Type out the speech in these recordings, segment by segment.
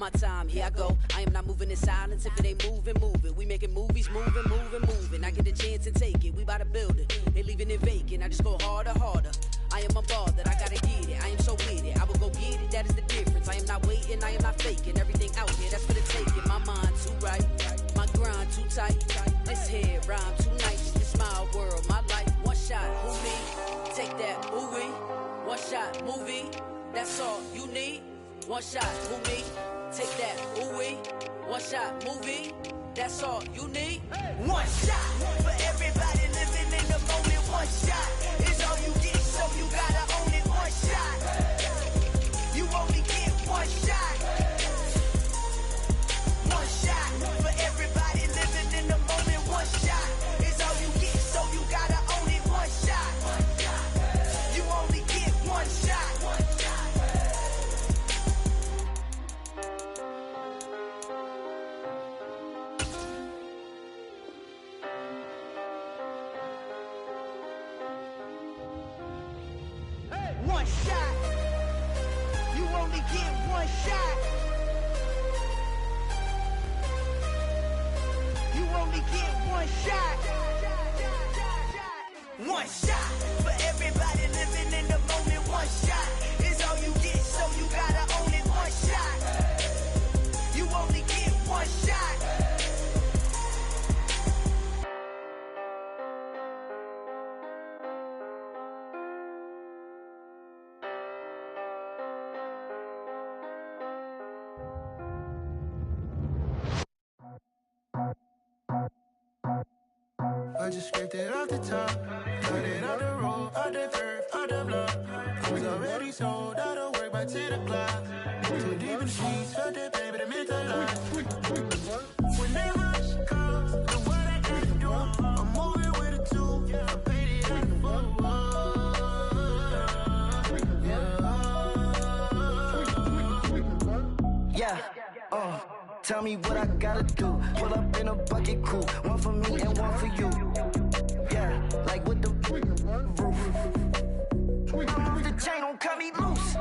my time, here I go. I am not moving in silence. If it ain't moving, move it. We making movies, moving. I get a chance and take it. We bout to build it. They leaving it vacant. I just go harder. I am unbothered. I gotta get it. I am so with it. I will go get it. That is the difference. I am not waiting. I am not faking. Everything out here, that's for the taking. My mind too right. My grind too tight. This head rhyme too nice. This my world, my life. One shot, who me? Take that, ooh-wee. One shot, movie. That's all you need. One shot, who me? Take that, ooh-wee. One shot, movie. That's all you need. One shot for everybody living in the moment. One shot is all you get, so you gotta own it. One shot. You only get one shot. One shot for everybody living in the moment. One shot is all you get, so you gotta own it. One shot. You only get one shot. One shot. You only get one shot. You only get one shot. One shot for everybody living in the moment. One shot is all you get, so you gotta own it. One shot. You only get one shot. I just scraped it off the top, cut it out the road, out the curve, out the block. I was already sold, out of work by 10 o'clock. Too deep in the sheets, felt that baby, the mental lie. Whenever she calls, the what I gotta do, I'm moving with a two, I paid it out the full. Yeah, tell me what I gotta do. Pull up in a bucket crew, one for me and one for you. Yeah, like with the roof. I'm off the chain, don't cut me loose.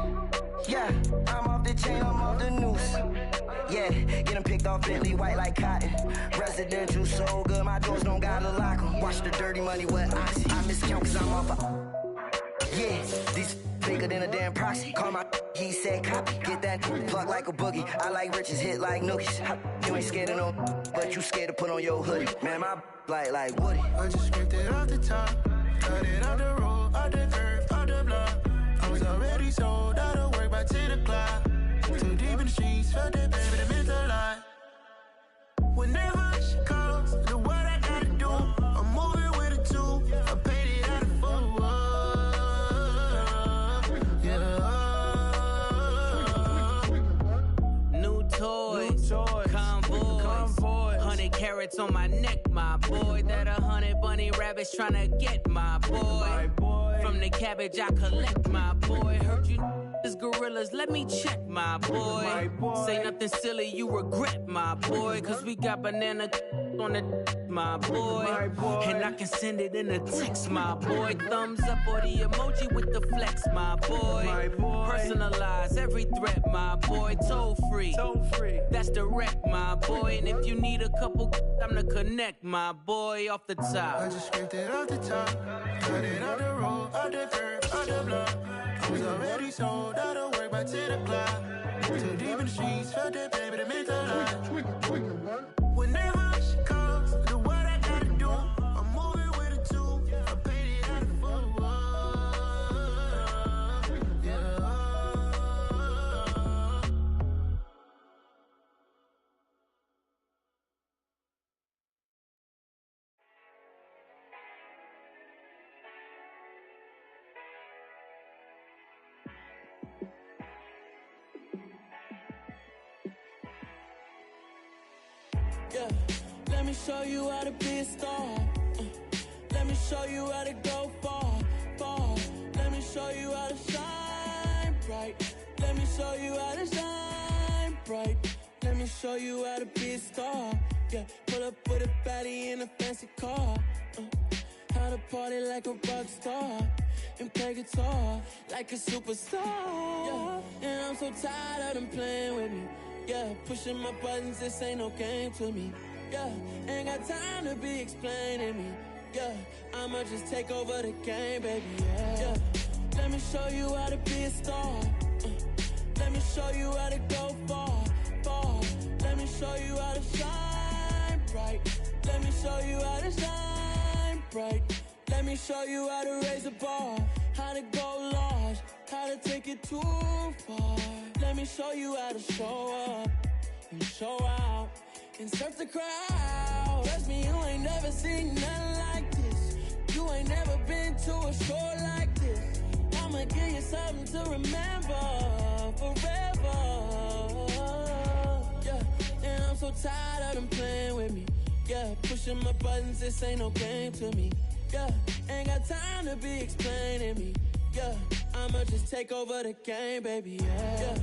Yeah, I'm off the chain, I'm off the noose. Yeah, getting picked off Bentley white like cotton. Residential so good, my doors don't gotta lock 'em. Watch the dirty money with oxy. I miscount cause I'm off a... Yeah, these bigger than a damn proxy. Call my he said copy. Get that plug like a boogie. I like riches, hit like nookies. You ain't scared of no, but you scared to put on your hoodie. Man, my like Woody. I just scraped it off the top, cut it out the road, out the curve, out the block. I was already sold, out of work by 10 o'clock. Too deep in the streets, felt that baby, the mental lie. Whenever she calls, the what I gotta do, I'm moving with a two, I paid it out of full. New toys, convoy, 100 carats on my neck, my boy. That 100 bunny rabbits tryna get my boy. From the cabbage I collect, my boy. Heard you is gorillas, let me check, my boy. Say nothing silly, you regret, my boy. Cause we got banana on the my boy. And I can send it in a text, my boy. Thumbs up or the emoji with the flex, my boy. Personalize every threat, my boy. Toll free, that's direct, my boy. And if you need a couple, I'm to connect, my boy, off the top. I just scraped it off the top, cut it out the road, out the curve, out the block. I was already sold, out of work by 10 o'clock. Too deep in the streets, felt that baby, the mental lie. Whenever she calls, the what I gotta do, I'm moving with a two, I paid it out of full. Yeah, let me show you how to be a star. Let me show you how to go far. Let me show you how to shine bright. Let me show you how to shine bright. Let me show you how to be a star. Yeah, pull up with a baddie in a fancy car. How to party like a rock star and play guitar like a superstar. Yeah, and I'm so tired of them playing with me. Yeah, pushing my buttons, this ain't no game to me. Yeah, ain't got time to be explaining me. Yeah, I'ma just take over the game, baby. Yeah, let me show you how to be a star. Let me show you how to go far, far. Let me show you how to shine bright. Let me show you how to shine bright. Let me show you how to raise the bar, how to go large, how to take it too far. Let me show you how to show up and show out and surf the crowd. Trust me, you ain't never seen nothing like this. You ain't never been to a show like this. I'ma give you something to remember forever. Yeah, and I'm so tired of them playing with me. Yeah, pushing my buttons, this ain't no game to me. Yeah, ain't got time to be explaining me. Yeah, I'ma just take over the game, baby. Yeah,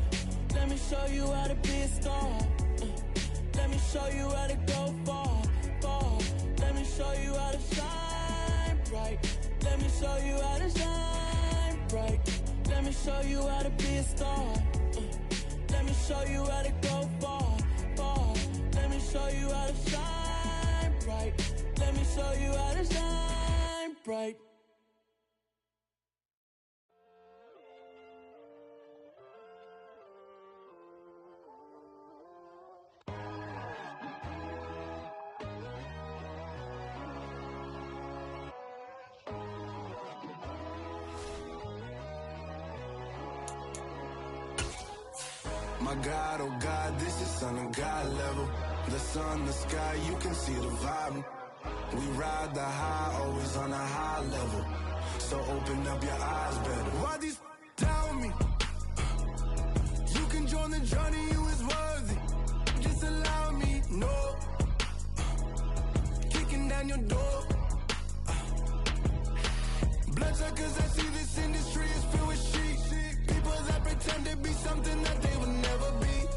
let me show you how to be a star. Let me show you how to go far, far. Let me show you how to shine bright. Let me show you how to shine bright. Let me show you how to be a star. Let me show you how to go far, far. Let me show you how to shine bright. Let me show you how to shine bright. My God, oh God, this is Son of God level. The sun, the sky, you can see the vibe. We ride the high, always on a high level. So open up your eyes better. Why these tell me? You can join the journey, you is worthy. Just allow me, no. Kicking down your door. Bloodsuckers, I see this industry is filled with sheep. People that pretend to be something that they will never be.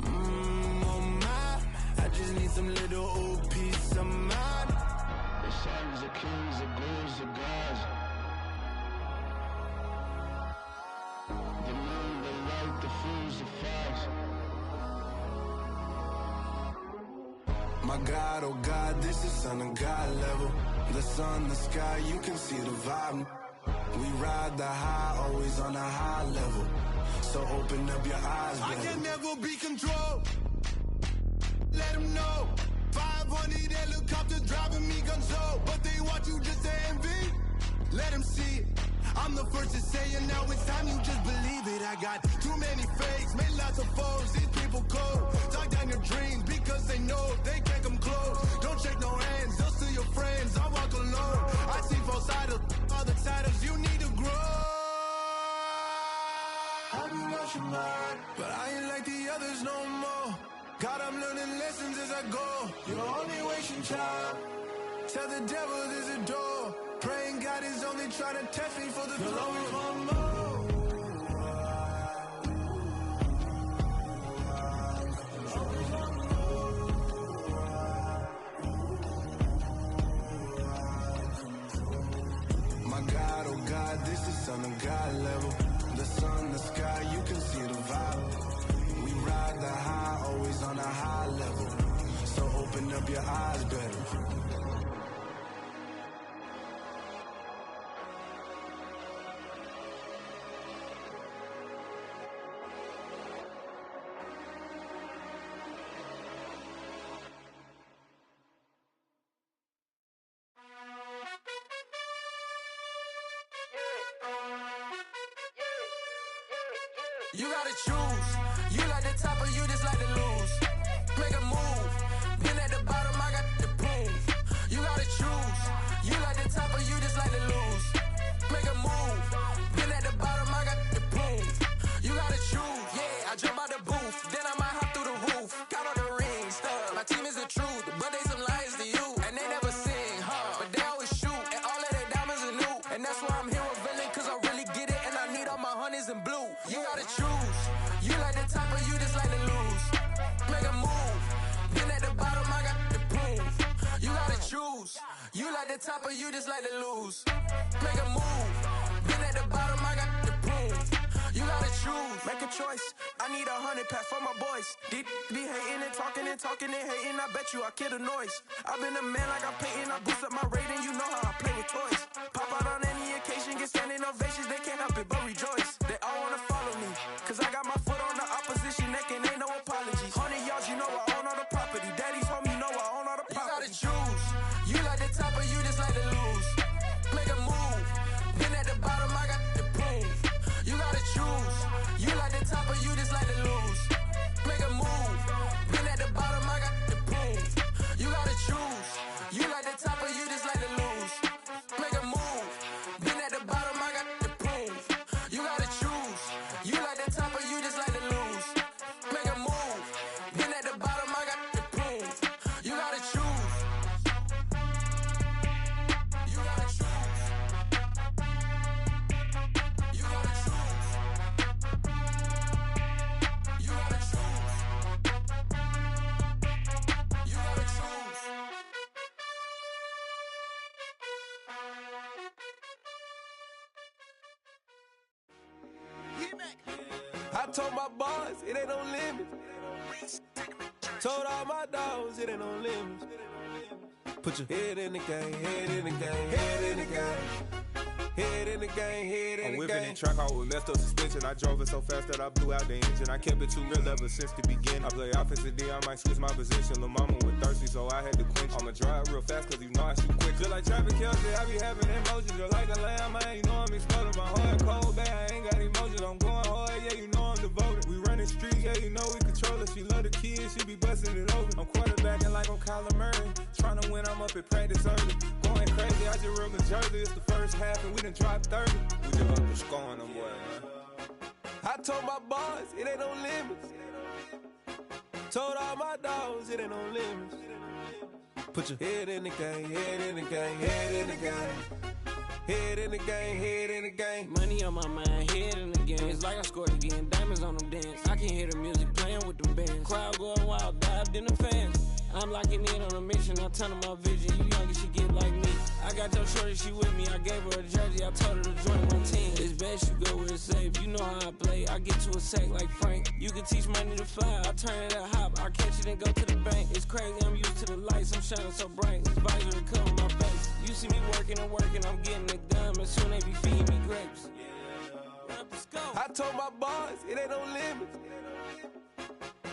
Oh my, I just need some little old peace of mind. The sons of kings, the bulls of gods. The moon, the light, the fools, the facts. My God, oh God, this is Son of God level. The sun, the sky, you can see the vibe. We ride the high, always on a high level. So open up your eyes, baby. I can never be controlled. Let them know. 500 helicopters driving me gunso. But they want you just to envy. Let them see it. I'm the first to say it, now it's time you just believe it. I got too many fakes, made lots of foes. These people cold. Talk down your dreams because they know they can't come close. Don't shake no hands, they'll steal your friends. I walk alone. I see false idols, other titles. You need to grow. I've been watching mine, but I ain't like the others no more. God, I'm learning lessons as I go. You're only wasting time. Tell the devil there's a door. Praying God is only trying to test me for the throne. My God, oh God, this is Son of God level. The sun, the sky, you can see the vibe. We ride the high, always on a high level. So open up your eyes better. You gotta choose. You like the top or you just like to lose. Make a move. Been at the bottom, I got the proof. You gotta choose. You like the top or you just like to lose. Make a move. Been at the bottom, I got the proof. You gotta choose. Yeah, I jump out the booth. Then I might hop through the roof. Count on the rings, stuff. My team is the truth, but they some liars to you. And they never sing, huh? But they always shoot. And all of their diamonds are new. And that's why I'm here with villain, cause I really get it. And I need all my honeys in blue. You gotta choose. You like the top or you just like to lose. Make a move. Been at the bottom, I got the proof. You gotta choose. You like the top or you just like to lose. Make a move. Been at the bottom, I got the proof. You gotta choose. Make a choice. I need 100 pack for my boys. Be hating and talking and hating. I bet you I kill the noise. I've been a man like I'm Peyton. I boost up my rating. You know how I play with toys. Pop out on any occasion, get standing ovations. They can't help it but rejoice. They all wanna follow me, cause I got my foot on the opposition neck and ain't no apologies. 100 yards, you know I own all the property. Daddy's home, you know I own all the property. You gotta choose. You like the top or you just like to lose. Make a move. Been at the bottom, I got the proof. You gotta choose. You like the top or you just like to lose. Make a move. Been at the bottom, I got the proof. You gotta choose. You like the top or you just like to lose. Make a move. Been at the bottom, I got the proof. You gotta choose. You like the top or you just like to lose. Make a move. Been at the bottom, I got the proof. You gotta choose. You gotta choose. You gotta choose. You gotta choose. You gotta choose. I told my boys it ain't no limits. Told all my dogs it ain't no limits. Put your head in the game, head in the game, head in the game. Head in the game, head in the game. I'm whipping in track out with messed up suspension. I drove it so fast that I blew out the engine. I kept it too real ever since the beginning. I play offensive D, I might switch my position. Lil' mama was thirsty, so I had to quench. I'ma drive real fast, cause you know I shoot quick. Just like Travis Kelce, I be having emotions. Just like a lamb, man, you know I'm exploding. My heart cold, bad, I ain't got emotions. I'm going hard, yeah, you know I'm devoted. We running streets, yeah, you know we control it. She love the kids, she be busting it over. I'm quarterbacking like I'm Kyler Murray. Trying to win, I'm up at practice early. Going crazy, I just real the jersey. It's the first half and we done dropped 30. We just up to scoring them, boy, man. I told my boys it ain't no limits. Told all my dogs it ain't no limits. Put your head in the game, head in the game, head in the game. Head in the game, head in the game. Money on my mind, head in the game. It's like I scored again, diamonds on them dance. I can hear the music playing with them bands. Crowd going wild, dived in the fans. I'm locking in on a mission, I tell her my vision. You young, she get like me. I got your shorty, she with me. I gave her a jersey, I told her to join my team. It's best you go where it's safe. You know how I play. I get to a sack like Frank. You can teach money to fly. I turn it a hop. I catch it and go to the bank. It's crazy, I'm used to the lights. I'm shining so bright. This visor will cover my face. You see me working and working. I'm getting it done. But soon they be feeding me grapes. I told my boys it ain't no limits.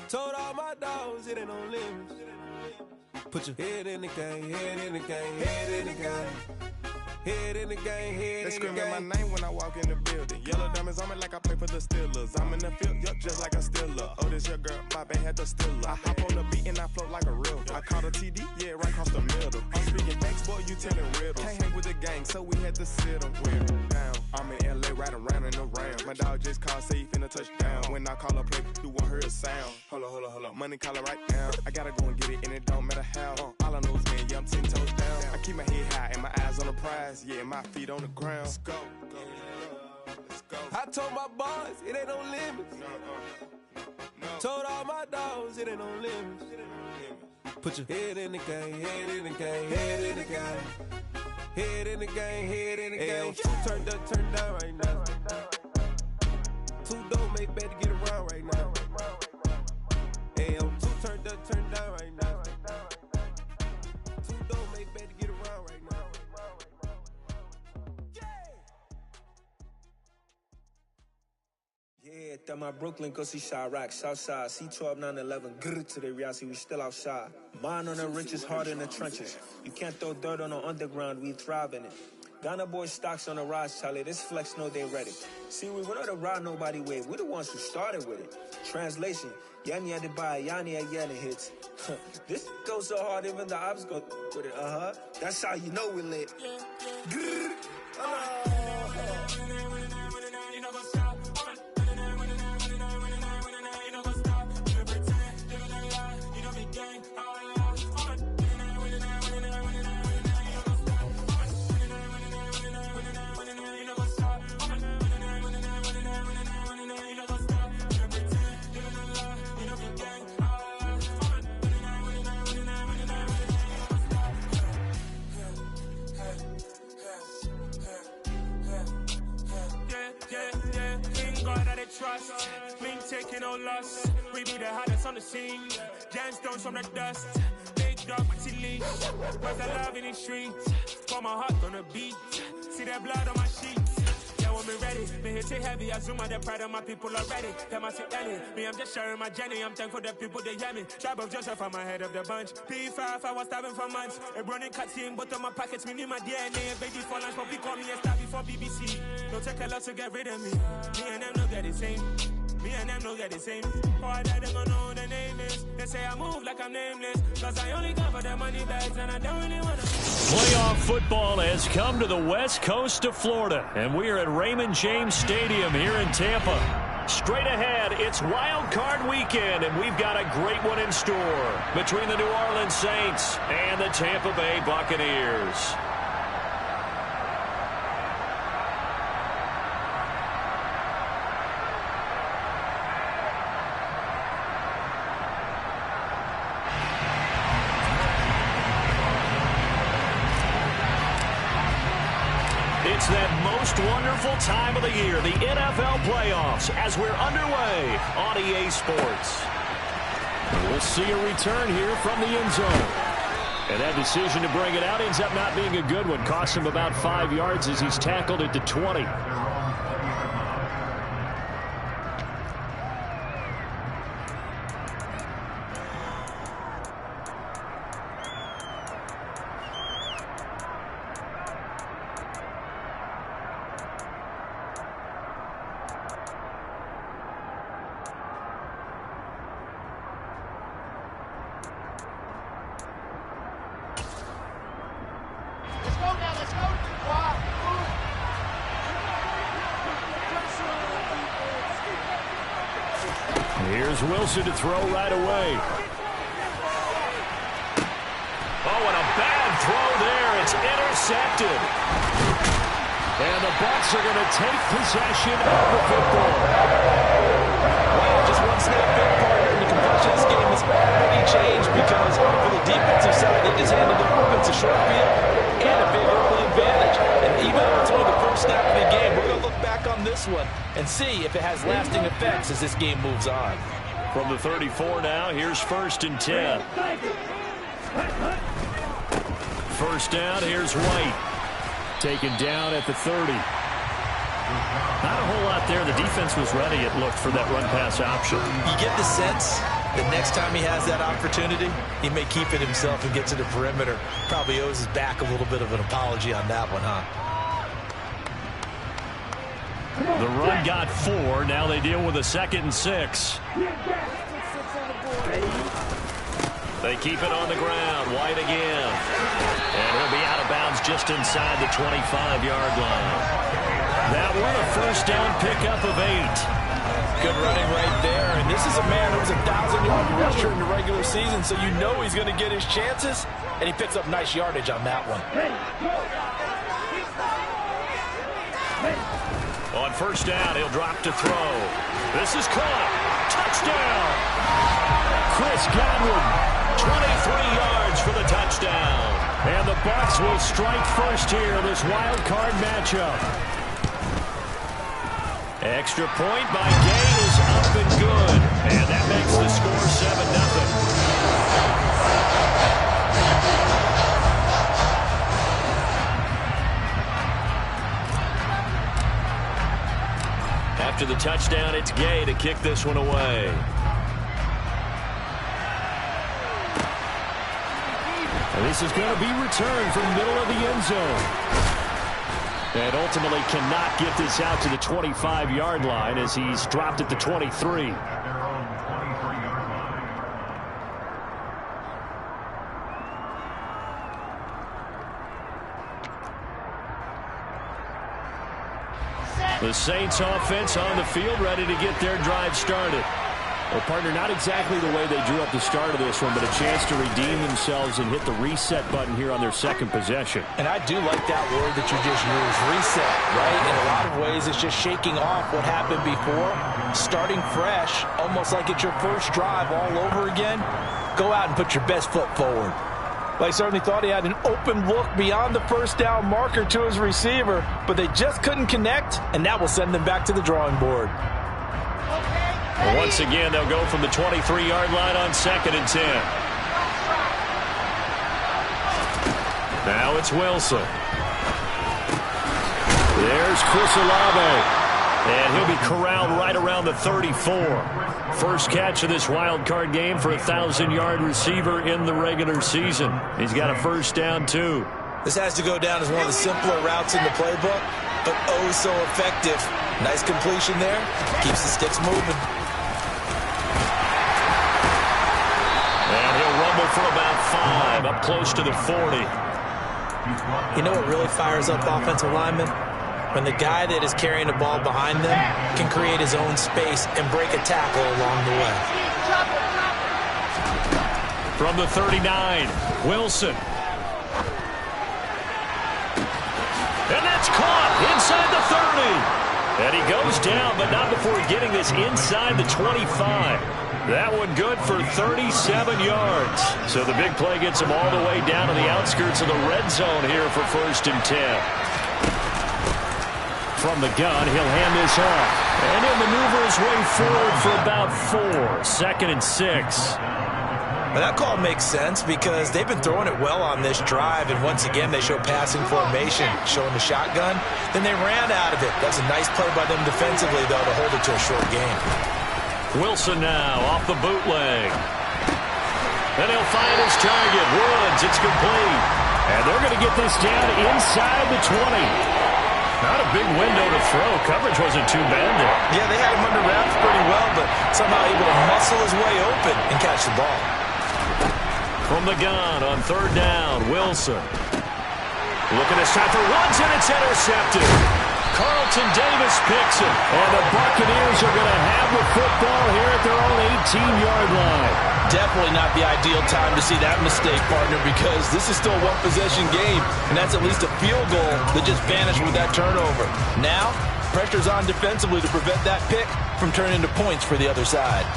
Told all my dogs it ain't no limits. Put your head in the game, head in the game, head in the game. Head in the game, head in the game. They screaming my name when I walk in the building. Yellow diamonds on me like I play for the Steelers. I'm in the field, yup, just like a Steeler. Oh, this your girl, my band had the Steeler. I hop on the beat and I float like a river. I caught a TD, yeah, right across the middle. I'm speaking facts, boy, you telling riddles. Can't hang with the gang, so we had to sit them down. I'm in LA, riding around in the round. My dog just called, say he finna touchdown. When I call a play, you won't hear a sound. Hold up, money calling right now. I gotta go and get it, and it don't matter how. All I know is, man, yeah, I'm 10 toes down. I keep my head high and my eyes on the prize. Yeah, my feet on the ground. Let's go. Let's go. I told my boys it ain't no limits. No. Told all my dogs it ain't no limits. Put your head in the game, head in the game, head in the game. Head in the game, head in the game. Two turned up, turned down right now. Two don't make better get around right now. Hey, I'm two turned up, turned down right now. Two don't make better get around right now. Yeah, that my Brooklyn, cause he shot rock, Southside, C12, 911, grrr to the reality, we still outside. Mine on the riches, hard in the trenches. You can't throw dirt on the underground, we thrive in it. Ghana boy stocks on the rise, Charlie, this flex know they ready. See, we were not to ride nobody with, we the ones who started with it. Translation, Yanni had to buy, Yanni had yelling hits. This goes so hard, even the ops go with it, That's how you know we lit. Grrr. trust. Me taking no loss. We be the hottest on the scene. Gemstones from the dust. Big dog with your leash. Where's the love in the streets? Pour my heart on the beat. See that blood on my sheets. Yeah, when me ready, me hit it heavy. I zoom out the pride of my people already. Them I see Ellie. Me, I'm just sharing my journey. I'm thankful that people they hear me. Tribe of Joseph, I'm ahead of the bunch. P5, I was starving for months. A running cutscene, but on my pockets, me need my DNA. Baby for lunch, but we call me a star before BBC. Don't take a lot to get rid of me. Me and them no get the same. Me and them no get the same. Oh, I died, they gon' know who the name is. They say I move like I'm nameless. Cause I only come for the money bags and I don't really wanna. Playoff football has come to the west coast of Florida, and we are at Raymond James Stadium here in Tampa. Straight ahead, it's Wild Card weekend, and we've got a great one in store between the New Orleans Saints and the Tampa Bay Buccaneers. It's that most wonderful time of the year, the NFL playoffs, as we're underway on EA Sports. We'll see a return here from the end zone. And that decision to bring it out ends up not being a good one. Costs him about 5 yards as he's tackled at the 20. Here's Wilson to throw right away. Oh, and a bad throw there. It's intercepted. And the Bucs are going to take possession of the football. Wow, just one snap big partner. And the complexion of this game has already changed because for the defensive side, they just handed the offense a short field and a big early advantage. And even though it's only the first snap of the game, we're going to look back on this one and see if it has lasting effects as this game moves on. From the 34 now, here's 1st and 10. First down, here's White. Taken down at the 30. Not a whole lot there. The defense was ready, it looked, for that run-pass option. You get the sense that next time he has that opportunity, he may keep it himself and get to the perimeter. Probably owes his back a little bit of an apology on that one, huh? The run got 4. Now they deal with a 2nd and 6. They keep it on the ground. White again. And he'll be out of bounds just inside the 25-yard line. That one, a first down pickup of 8. Good running right there. And this is a man who was a 1,000-yard rusher in the regular season, so you know he's going to get his chances. And he picks up nice yardage on that one. On first down, he'll drop to throw. This is caught. Touchdown! Chris Godwin, 23 yards for the touchdown. And the Bucs will strike first here in this wild card matchup. Extra point by Gay is up and good. And that makes the score 7-0. After the touchdown, it's Gay to kick this one away. And this is going to be returned from the middle of the end zone. And ultimately cannot get this out to the 25-yard line as he's dropped at the 23. The Saints offense on the field, ready to get their drive started. Well, partner, not exactly the way they drew up the start of this one, but a chance to redeem themselves and hit the reset button here on their second possession. And I do like that word that you just used, reset, right? In a lot of ways, it's just shaking off what happened before, starting fresh, almost like it's your first drive all over again. Go out and put your best foot forward. Well, I certainly thought he had an open look beyond the first down marker to his receiver, but they just couldn't connect, and that will send them back to the drawing board. Once again, they'll go from the 23-yard line on 2nd and 10. Now it's Wilson. There's Chris Olave. And he'll be corralled right around the 34. First catch of this wild card game for a 1,000-yard receiver in the regular season. He's got a first down, too. This has to go down as one of the simpler routes in the playbook, but oh so effective. Nice completion there. Keeps the sticks moving. And he'll rumble for about 5, up close to the 40. You know what really fires up offensive linemen? When the guy that is carrying the ball behind them can create his own space and break a tackle along the way. From the 39, Wilson. And that's caught inside the 30. And he goes down, but not before getting this inside the 25. That one good for 37 yards. So the big play gets him all the way down to the outskirts of the red zone here for 1st and 10. From the gun, he'll hand this off. And he'll maneuver his way forward for about 4. 2nd and 6. Well, that call makes sense because they've been throwing it well on this drive, and once again they show passing formation, showing the shotgun. Then they ran out of it. That's a nice play by them defensively, though, to hold it to a short game. Wilson now off the bootleg. And he'll find his target. Woods, it's complete. And they're going to get this down inside the 20. Not a big window to throw. Coverage wasn't too bad there. Yeah, they had him under wraps pretty well, but somehow able to muscle his way open and catch the ball. From the gun on 3rd down, Wilson. Looking this time for Woods, and it's intercepted. Carlton Davis picks it. And the Buccaneers are going to have the football here at their own 18-yard line. Definitely not the ideal time to see that mistake, partner, because this is still a one-possession game, and that's at least a field goal that just vanished with that turnover. Now, pressure's on defensively to prevent that pick from turning into points for the other side.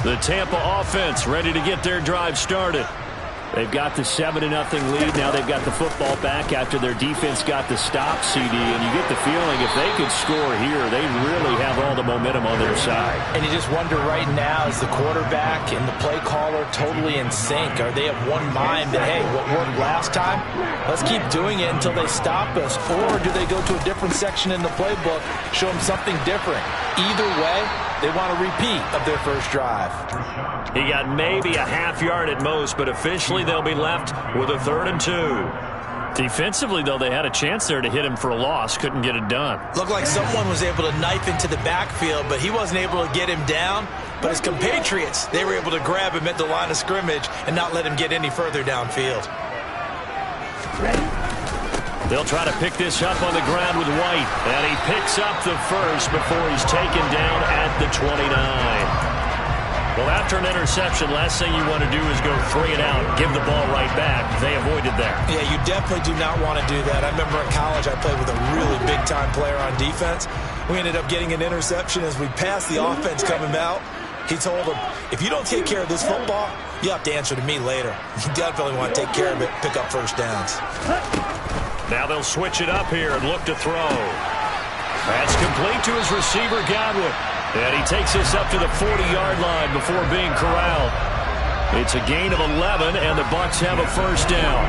The Tampa offense ready to get their drive started. They've got the 7-0 lead. Now they've got the football back after their defense got the stop, CD. And you get the feeling if they could score here, they really have all the momentum on their side. And you just wonder right now, is the quarterback and the play caller totally in sync? Are they of one mind that, hey, what worked last time, let's keep doing it until they stop us? Or do they go to a different section in the playbook, show them something different? Either way, they want a repeat of their first drive. He got maybe a half yard at most, but officially they'll be left with a 3rd and 2. Defensively, though, they had a chance there to hit him for a loss. Couldn't get it done. Looked like someone was able to knife into the backfield, but he wasn't able to get him down. But his compatriots, they were able to grab him at the line of scrimmage and not let him get any further downfield. They'll try to pick this up on the ground with White. And he picks up the first before he's taken down at the 29. Well, after an interception, last thing you want to do is go 3 and out, give the ball right back. They avoided that. Yeah, you definitely do not want to do that. I remember in college I played with a really big-time player on defense. We ended up getting an interception as we passed the offense coming out. He told him, if you don't take care of this football, you have to answer to me later. You definitely want to take care of it, pick up first downs. Now they'll switch it up here and look to throw. That's complete to his receiver, Godwin. And he takes this up to the 40-yard line before being corralled. It's a gain of 11, and the Bucs have a first down.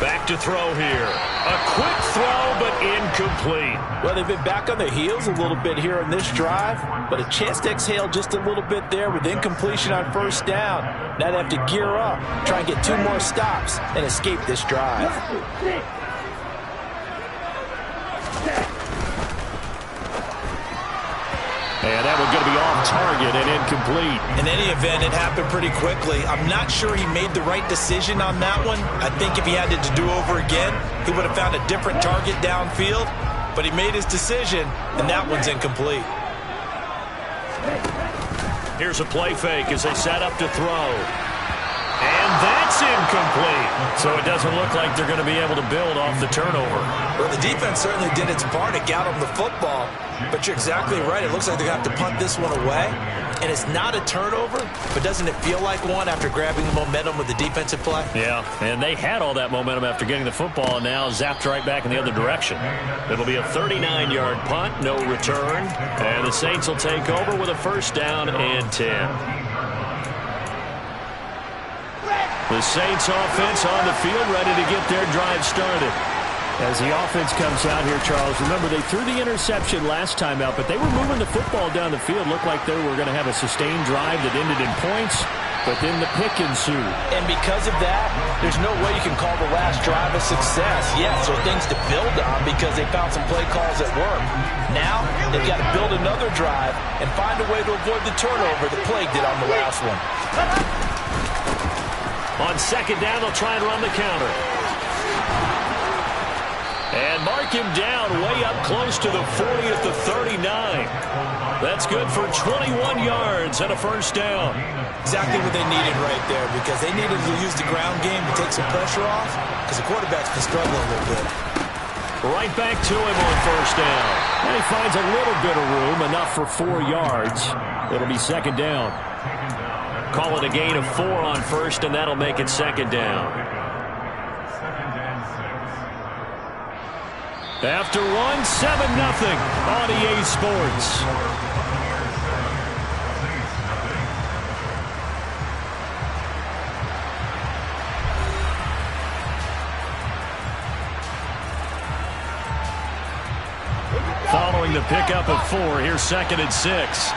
Back to throw here. A quick throw, but incomplete. Well, they've been back on their heels a little bit here on this drive, but a chance to exhale just a little bit there with incompletion on first down. Now they have to gear up, try and get 2 more stops, and escape this drive. And that one's going to be off target and incomplete. In any event, it happened pretty quickly. I'm not sure he made the right decision on that one. I think if he had it to do over again, he would have found a different target downfield. But he made his decision, and that one's incomplete. Here's a play fake as they set up to throw. And that's incomplete. So it doesn't look like they're going to be able to build off the turnover. Well, the defense certainly did its part to get them the football. But you're exactly right. It looks like they're going to have to punt this one away. And it's not a turnover, but doesn't it feel like one after grabbing the momentum with the defensive play? Yeah, and they had all that momentum after getting the football, and now zapped right back in the other direction. It'll be a 39-yard punt, no return. And the Saints will take over with a 1st down and 10. The Saints offense on the field, ready to get their drive started. As the offense comes out here, Charles, remember they threw the interception last time out, but they were moving the football down the field. Looked like they were going to have a sustained drive that ended in points, but then the pick ensued. And because of that, there's no way you can call the last drive a success. Yes, there are things to build on because they found some play calls that work. Now, they've got to build another drive and find a way to avoid the turnover that plagued it on the last one. On 2nd down, they'll try and run the counter. And mark him down way up close to the 40 at the 39. That's good for 21 yards and a 1st down. Exactly what they needed right there because they needed to use the ground game to take some pressure off because the quarterback's been struggling a little bit. Right back to him on 1st down. And he finds a little bit of room, enough for 4 yards. It'll be 2nd down. Call it a gain of 4 on 1st, and that'll make it 2nd down. After 1, 7-0 on EA Sports. Following the pickup of 4, here's 2nd and 6.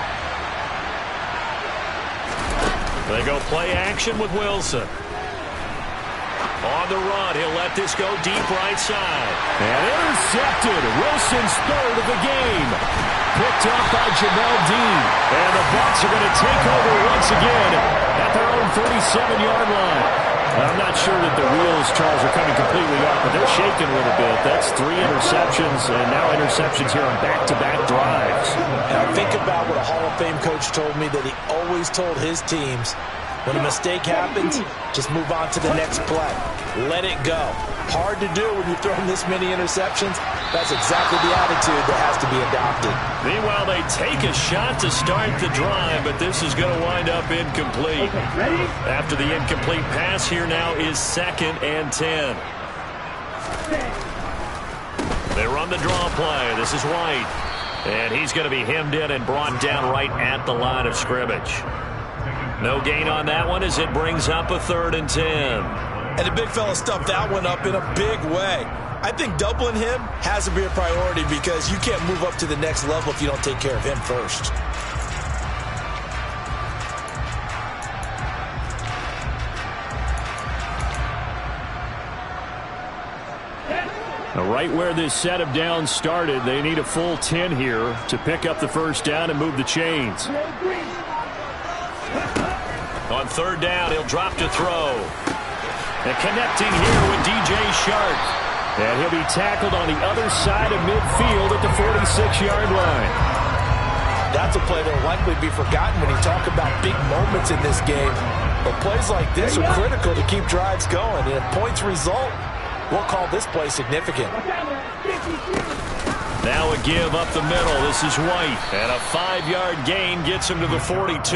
They go play action with Wilson. On the run, he'll let this go deep right side. And intercepted. Wilson's 3rd of the game. Picked up by Jamel Dean. And the Bucs are going to take over once again at their own 37-yard line. I'm not sure that the wheels, Charles, are coming completely off, but they're shaking a little bit. That's 3 interceptions, and now interceptions here on back-to-back drives. Now think about what a Hall of Fame coach told me that he always told his teams. When a mistake happens, just move on to the next play. Let it go. Hard to do when you've thrown this many interceptions. That's exactly the attitude that has to be adopted. Meanwhile, they take a shot to start the drive, but this is going to wind up incomplete. After the incomplete pass, here now is 2nd and 10. They run the draw play. This is White. And he's going to be hemmed in and brought down right at the line of scrimmage. No gain on that one as it brings up a 3rd and 10. And the big fella stuffed that one up in a big way. I think doubling him has to be a priority because you can't move up to the next level if you don't take care of him first. Right where this set of downs started, they need a full 10 here to pick up the 1st down and move the chains. On 3rd down, he'll drop to throw. And connecting here with DJ Shark. And he'll be tackled on the other side of midfield at the 46-yard line. That's a play that will likely be forgotten when you talk about big moments in this game. But plays like this are critical to keep drives going. And if points result, we'll call this play significant. Now a give up the middle. This is White. And a 5-yard gain gets him to the 42.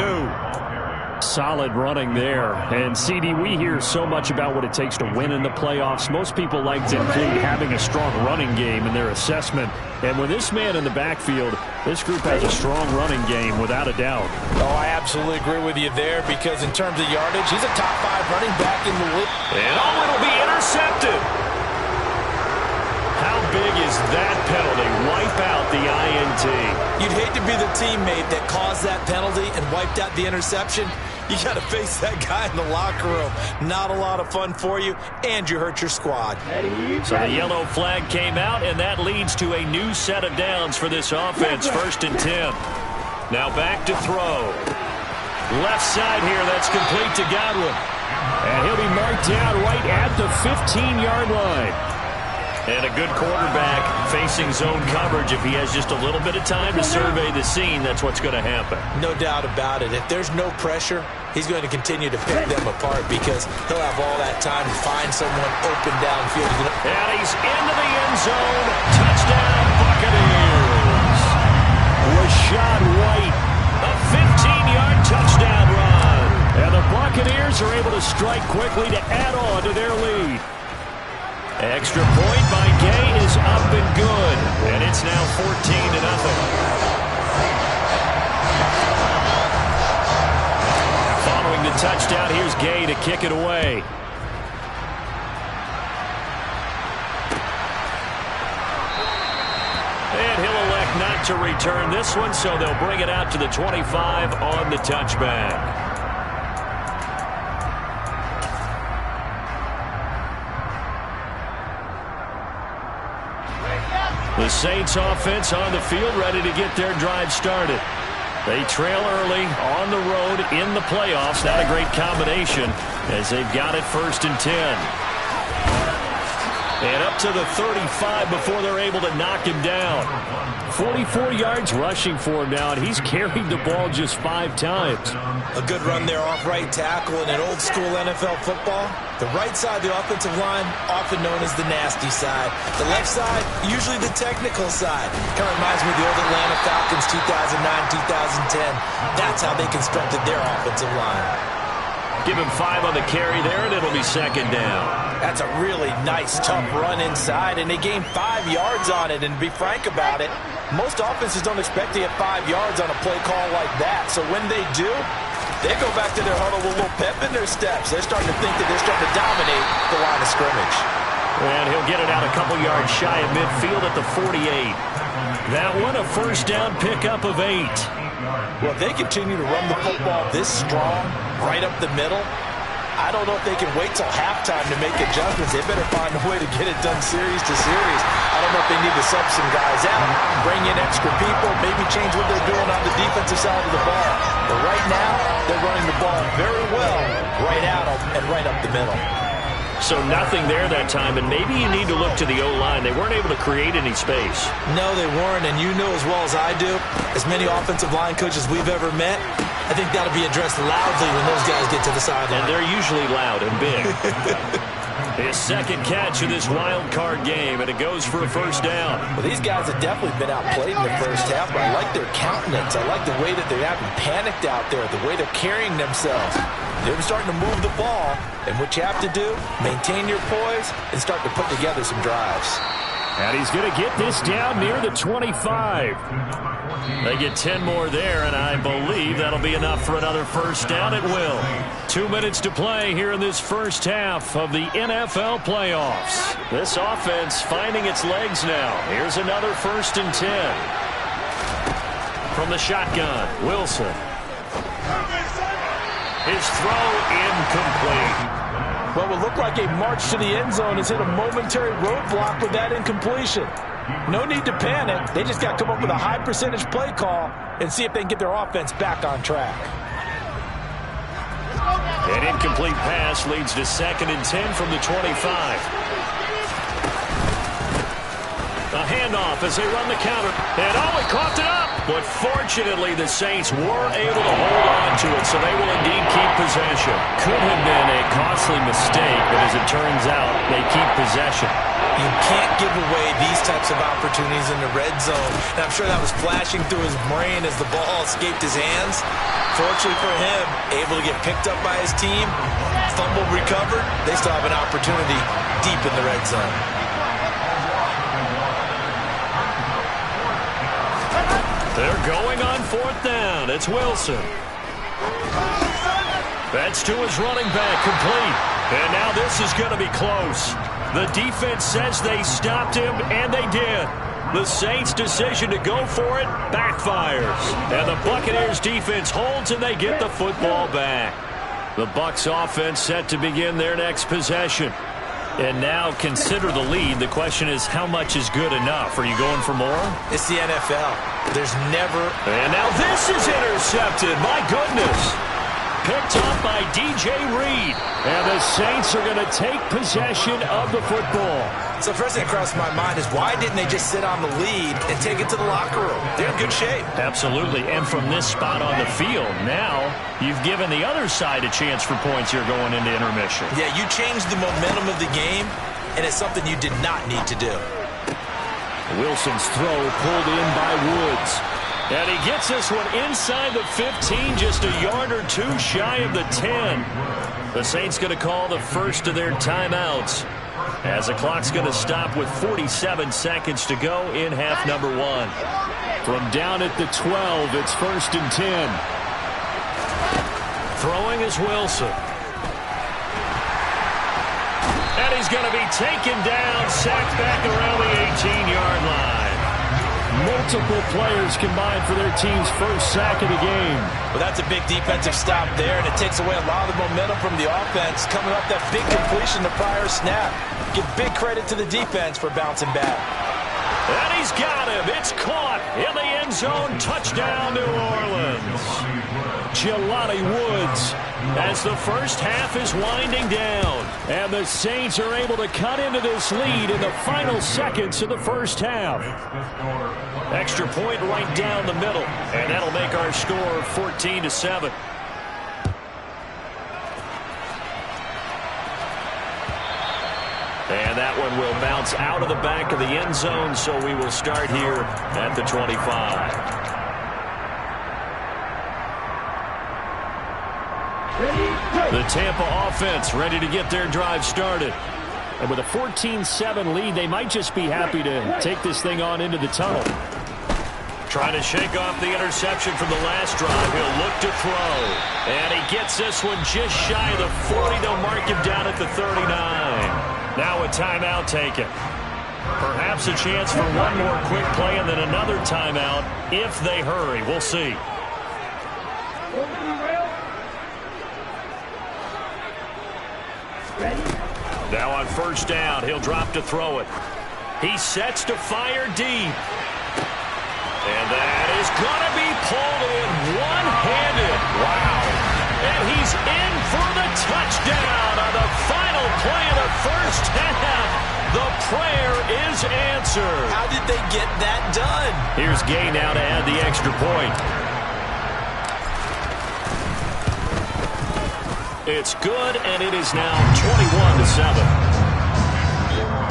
Solid running there. And, CD, we hear so much about what it takes to win in the playoffs. Most people like to include having a strong running game in their assessment. And with this man in the backfield, this group has a strong running game without a doubt. Oh, I absolutely agree with you there because in terms of yardage, he's a top 5 running back in the league. And it'll be intercepted. How big is that penalty? Wipe out the INT. You'd hate to be the teammate that caused that penalty and wiped out the interception. You got to face that guy in the locker room. Not a lot of fun for you, and you hurt your squad. So the yellow flag came out, and that leads to a new set of downs for this offense. 1st and 10. Now back to throw. Left side here, that's complete to Godwin. And he'll be marked down right at the 15-yard line. And a good quarterback facing zone coverage. If he has just a little bit of time to survey the scene, that's what's going to happen. No doubt about it. If there's no pressure, he's going to continue to pick them apart because he'll have all that time to find someone open downfield. And he's into the end zone. Touchdown, Buccaneers. Rashad White, a 15-yard touchdown run. And the Buccaneers are able to strike quickly to add on to their lead. Extra point by Gay is up and good. And it's now 14-0. Following the touchdown, here's Gay to kick it away. And he'll elect not to return this one, so they'll bring it out to the 25 on the touchback. The Saints offense on the field, ready to get their drive started. They trail early on the road in the playoffs. Not a great combination as they've got it 1st and 10. And up to the 35 before they're able to knock him down. 44 yards rushing for him now, and he's carried the ball just 5 times. A good run there off right tackle in an old-school NFL football. The right side of the offensive line, often known as the nasty side. The left side, usually the technical side. Kind of reminds me of the old Atlanta Falcons 2009-2010. That's how they constructed their offensive line. Give him 5 on the carry there, and it'll be 2nd down. That's a really nice, tough run inside, and they gained 5 yards on it. And to be frank about it, most offenses don't expect to get 5 yards on a play call like that. So when they do, they go back to their huddle with a little pep in their steps. They're starting to think that they're starting to dominate the line of scrimmage. And he'll get it out a couple yards shy of midfield at the 48. That one a 1st down pickup of 8. Well, if they continue to run the football this strong, right up the middle, I don't know if they can wait till halftime to make adjustments. They better find a way to get it done series to series. I don't know if they need to sub some guys out, bring in extra people, maybe change what they're doing on the defensive side of the ball. But right now, they're running the ball very well right out and right up the middle. So nothing there that time, and maybe you need to look to the O-line. They weren't able to create any space. No, they weren't, and you know as well as I do, as many offensive line coaches we've ever met, I think that'll be addressed loudly when those guys get to the sideline. And they're usually loud and big. His 2nd catch of this wild card game, and it goes for a 1st down. Well, these guys have definitely been outplayed in the first half, but I like their countenance. I like the way that they haven't panicked out there, the way they're carrying themselves. They're starting to move the ball, and what you have to do, maintain your poise and start to put together some drives. And he's going to get this down near the 25. They get 10 more there, and I believe that'll be enough for another 1st down. It will. 2 minutes to play here in this first half of the NFL playoffs. This offense finding its legs now. Here's another 1st and 10. From the shotgun, Wilson. His throw incomplete. Well, it will look like a march to the end zone has hit a momentary roadblock with that incompletion. No need to panic. They just got to come up with a high percentage play call and see if they can get their offense back on track. An incomplete pass leads to 2nd and 10 from the 25. A handoff as they run the counter. And he coughed it up. But fortunately, the Saints were able to hold on to it, so they will indeed keep possession. Could have been a costly mistake, but as it turns out, they keep possession. You can't give away these types of opportunities in the red zone. And I'm sure that was flashing through his brain as the ball escaped his hands. Fortunately for him, able to get picked up by his team, fumble recovered. They still have an opportunity deep in the red zone. They're going on 4th down. It's Wilson. That's to his running back, complete. And now this is going to be close. The defense says they stopped him, and they did. The Saints' decision to go for it backfires. And the Buccaneers' defense holds, and they get the football back. The Bucs offense set to begin their next possession. And now consider the lead. The question is, how much is good enough? Are you going for more? It's the NFL. There's never... And now this is intercepted. My goodness. picked off by DJ Reed. And the Saints are going to take possession of the football. So first thing that crossed my mind is why didn't they just sit on the lead and take it to the locker room? They're in good shape. Absolutely. And from this spot on the field, now you've given the other side a chance for points here going into intermission. Yeah, you changed the momentum of the game, and it's something you did not need to do. Wilson's throw pulled in by Woods. And he gets this one inside the 15, just a yard or two shy of the 10. The Saints going to call the first of their timeouts as the clock's going to stop with 47 seconds to go in half number 1. From down at the 12, it's 1st and 10. Throwing is Wilson. And he's going to be taken down, sacked back around the 18-yard line. Multiple players combined for their team's first sack of the game. Well, that's a big defensive stop there, and it takes away a lot of the momentum from the offense. Coming up that big completion the prior snap. Give big credit to the defense for bouncing back. And he's got him. It's caught in the end zone. Touchdown, New Orleans. Jelani Woods as the first half is winding down. And the Saints are able to cut into this lead in the final seconds of the first half. Extra point right down the middle. And that'll make our score 14-7. And that one will bounce out of the back of the end zone, so we will start here at the 25. The Tampa offense ready to get their drive started. And with a 14-7 lead, they might just be happy to take this thing on into the tunnel. Trying to shake off the interception from the last drive. He'll look to throw. And he gets this one just shy of the 40. They'll mark him down at the 39. Now a timeout taken. Perhaps a chance for one more quick play and then another timeout if they hurry. We'll see. Now on first down, he'll drop to throw it. He sets to fire deep. And that is going to be pulled in one-handed. Wow. And he's in for the touchdown on the final play of the first half. The prayer is answered. How did they get that done? Here's Gay now to add the extra point. It's good, and it is now 21-7.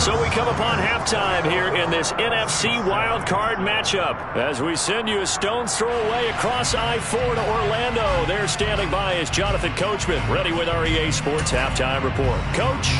So we come upon halftime here in this NFC Wildcard matchup as we send you a stone's throw away across I-4 to Orlando. There standing by is Jonathan Coachman, ready with our EA Sports Halftime Report. Coach.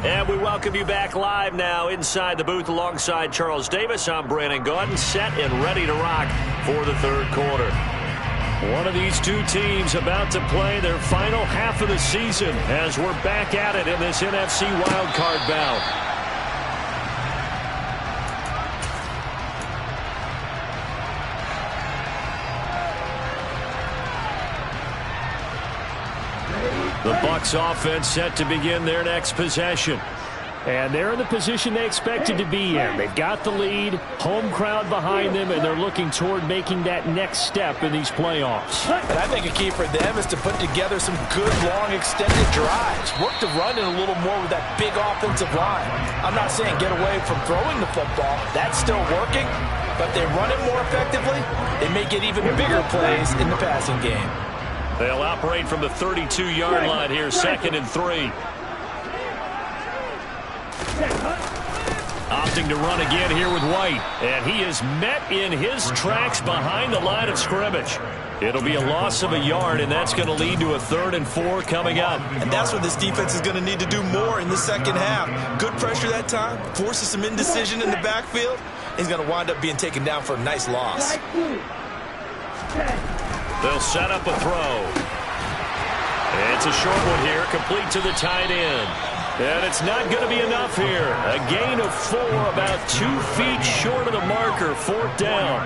And we welcome you back live now inside the booth alongside Charles Davis. I'm Brandon Gaudin, set and ready to rock for the third quarter. One of these two teams about to play their final half of the season as we're back at it in this NFC wildcard bout. The Bucs offense set to begin their next possession. And they're in the position they expected to be in. They've got the lead, home crowd behind them, and they're looking toward making that next step in these playoffs. And I think a key for them is to put together some good, long, extended drives. Work to run it a little more with that big offensive line. I'm not saying get away from throwing the football. That's still working. But if they run it more effectively, they may get even bigger plays in the passing game. They'll operate from the 32-yard line here, 2nd and 3. Opting to run again here with White. And he is met in his tracks behind the line of scrimmage. It'll be a loss of a yard, and that's going to lead to a 3rd and 4 coming up. And that's what this defense is going to need to do more in the second half. Good pressure that time, forces some indecision in the backfield. He's going to wind up being taken down for a nice loss. They'll set up a throw. It's a short one here, complete to the tight end. And it's not going to be enough here. A gain of 4, about 2 feet short of the marker, 4th down.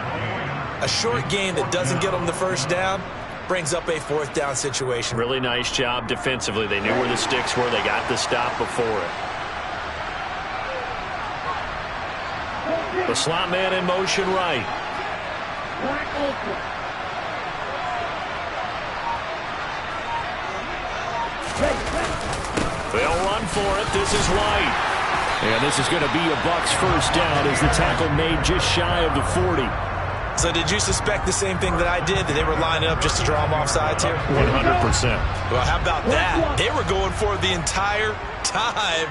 A short gain that doesn't get them the first down brings up a 4th down situation. Really nice job defensively. They knew where the sticks were. They got the stop before it. The slot man in motion right. They'll run for it. This is White. And this is going to be a Bucs first down as the tackle made just shy of the 40. So did you suspect the same thing that I did, that they were lining up just to draw them off sides here? 100%. Well, how about that? They were going for it the entire time.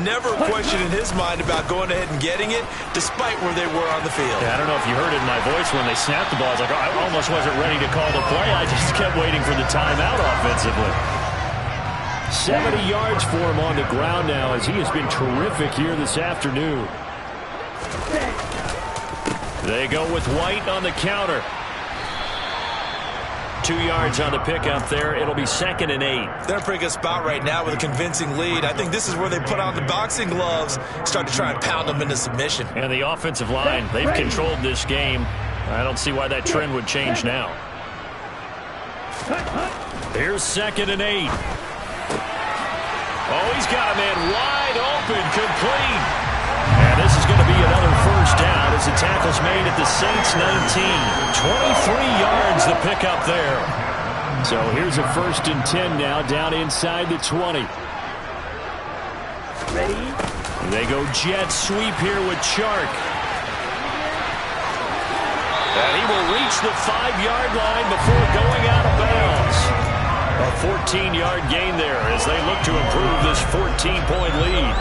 Never a question in his mind about going ahead and getting it, despite where they were on the field. Yeah, I don't know if you heard it in my voice when they snapped the ball. I was like, oh, I almost wasn't ready to call the play. I just kept waiting for the timeout offensively. 70 yards for him on the ground now as he has been terrific here this afternoon. They go with White on the counter. 2 yards on the pickup there. It'll be 2nd and 8. They're in a pretty good spot right now with a convincing lead. I think this is where they put on the boxing gloves, start to try and pound them into submission. And the offensive line, they've controlled this game. I don't see why that trend would change now. Here's 2nd and 8. Oh, he's got a man wide open, complete. And this is going to be another first down as the tackle's made at the Saints 19. 23 yards the pickup there. So here's a 1st and 10 now down inside the 20. They go jet sweep here with Chark. And he will reach the 5-yard line before going out of bounds. A 14-yard gain there as they look to improve this 14-point lead.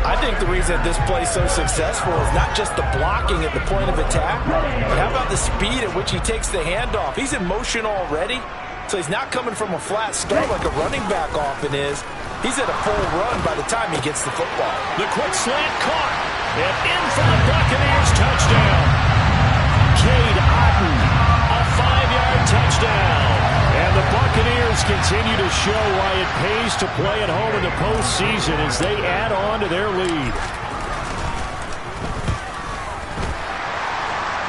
I think the reason that this play is so successful is not just the blocking at the point of attack, but how about the speed at which he takes the handoff? He's in motion already, so he's not coming from a flat start like a running back often is. He's at a full run by the time he gets the football. The quick slant caught, and in for the Buccaneers touchdown. Cade Otton, a 5-yard touchdown. And the Buccaneers continue to show why it pays to play at home in the postseason as they add on to their lead.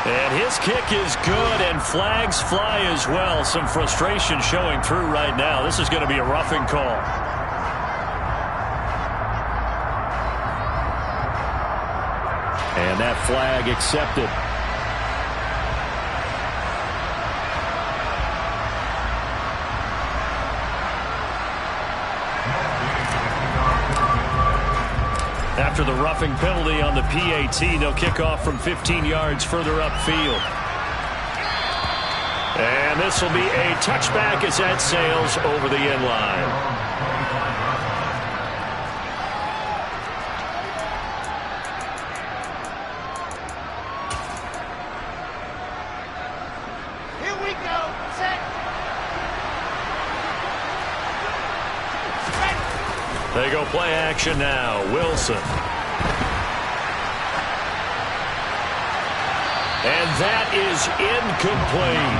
And his kick is good, and flags fly as well. Some frustration showing through right now. This is going to be a roughing call. And that flag accepted. After the roughing penalty on the PAT, they'll kick off from 15 yards further upfield. And this will be a touchback as that sails over the end line. Here we go. Set. They go play action now. Wilson. And that is incomplete.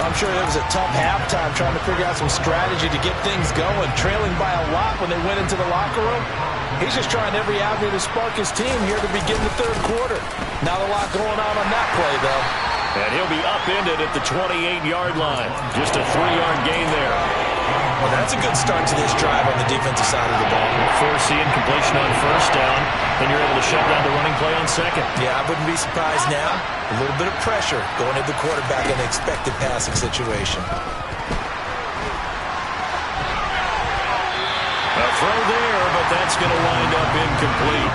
I'm sure it was a tough halftime trying to figure out some strategy to get things going. Trailing by a lot when they went into the locker room. He's just trying every avenue to spark his team here to begin the 3rd quarter. Not a lot going on that play, though. And he'll be upended at the 28-yard line. Just a 3-yard gain there. Well, that's a good start to this drive on the defensive side of the ball. Forcing completion on first down, then you're able to shut down the running play on 2nd. Yeah, I wouldn't be surprised now. A little bit of pressure going at the quarterback in an expected passing situation. A throw there, but that's going to wind up incomplete.